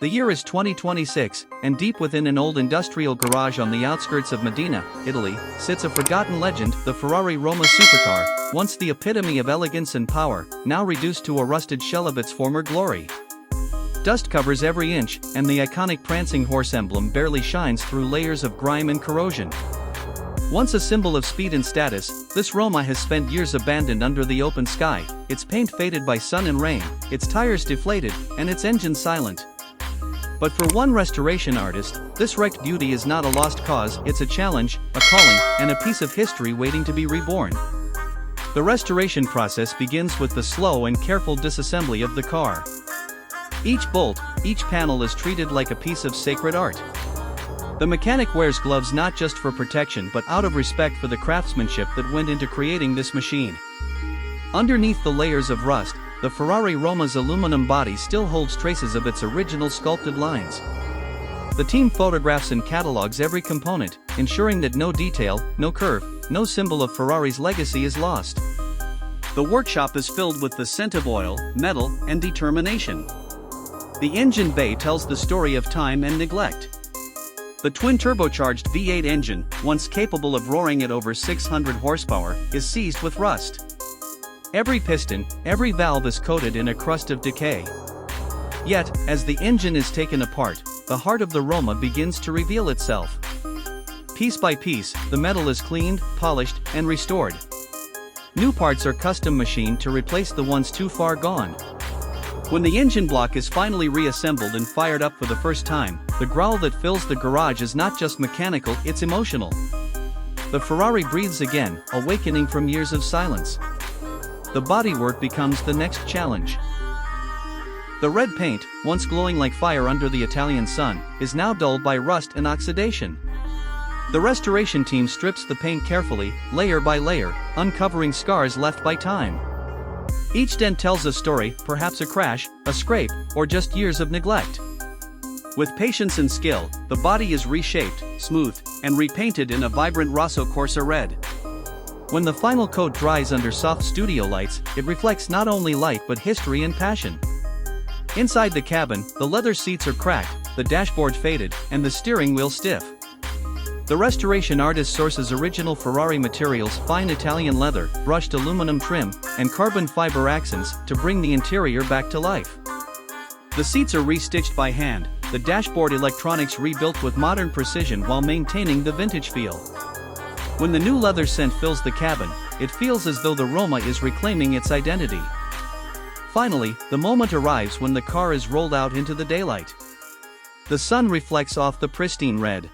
The year is 2026, and deep within an old industrial garage on the outskirts of Modena, Italy, sits a forgotten legend, the Ferrari Roma Supercar, once the epitome of elegance and power, now reduced to a rusted shell of its former glory. Dust covers every inch, and the iconic prancing horse emblem barely shines through layers of grime and corrosion. Once a symbol of speed and status, this Roma has spent years abandoned under the open sky, its paint faded by sun and rain, its tires deflated, and its engine silent. But for one restoration artist, this wrecked beauty is not a lost cause, it's a challenge, a calling, and a piece of history waiting to be reborn. The restoration process begins with the slow and careful disassembly of the car. Each bolt, each panel is treated like a piece of sacred art. The mechanic wears gloves not just for protection but out of respect for the craftsmanship that went into creating this machine. Underneath the layers of rust, the Ferrari Roma's aluminum body still holds traces of its original sculpted lines. The team photographs and catalogs every component, ensuring that no detail, no curve, no symbol of Ferrari's legacy is lost. The workshop is filled with the scent of oil, metal, and determination. The engine bay tells the story of time and neglect. The twin-turbocharged V8 engine, once capable of roaring at over 600 horsepower, is seized with rust. Every piston, every valve is coated in a crust of decay. Yet, as the engine is taken apart, the heart of the Roma begins to reveal itself. Piece by piece, the metal is cleaned, polished, and restored. New parts are custom machined to replace the ones too far gone. When the engine block is finally reassembled and fired up for the first time, the growl that fills the garage is not just mechanical, it's emotional. The Ferrari breathes again, awakening from years of silence. The bodywork becomes the next challenge. The red paint, once glowing like fire under the Italian sun, is now dulled by rust and oxidation. The restoration team strips the paint carefully, layer by layer, uncovering scars left by time. Each dent tells a story, perhaps a crash, a scrape, or just years of neglect. With patience and skill, the body is reshaped, smoothed, and repainted in a vibrant Rosso Corsa red. When the final coat dries under soft studio lights, it reflects not only light but history and passion. Inside the cabin, the leather seats are cracked, the dashboard faded, and the steering wheel stiff. The restoration artist sources original Ferrari materials, fine Italian leather, brushed aluminum trim, and carbon fiber accents to bring the interior back to life. The seats are restitched by hand, the dashboard electronics rebuilt with modern precision while maintaining the vintage feel. When the new leather scent fills the cabin, it feels as though the Roma is reclaiming its identity. Finally, the moment arrives when the car is rolled out into the daylight. The sun reflects off the pristine red.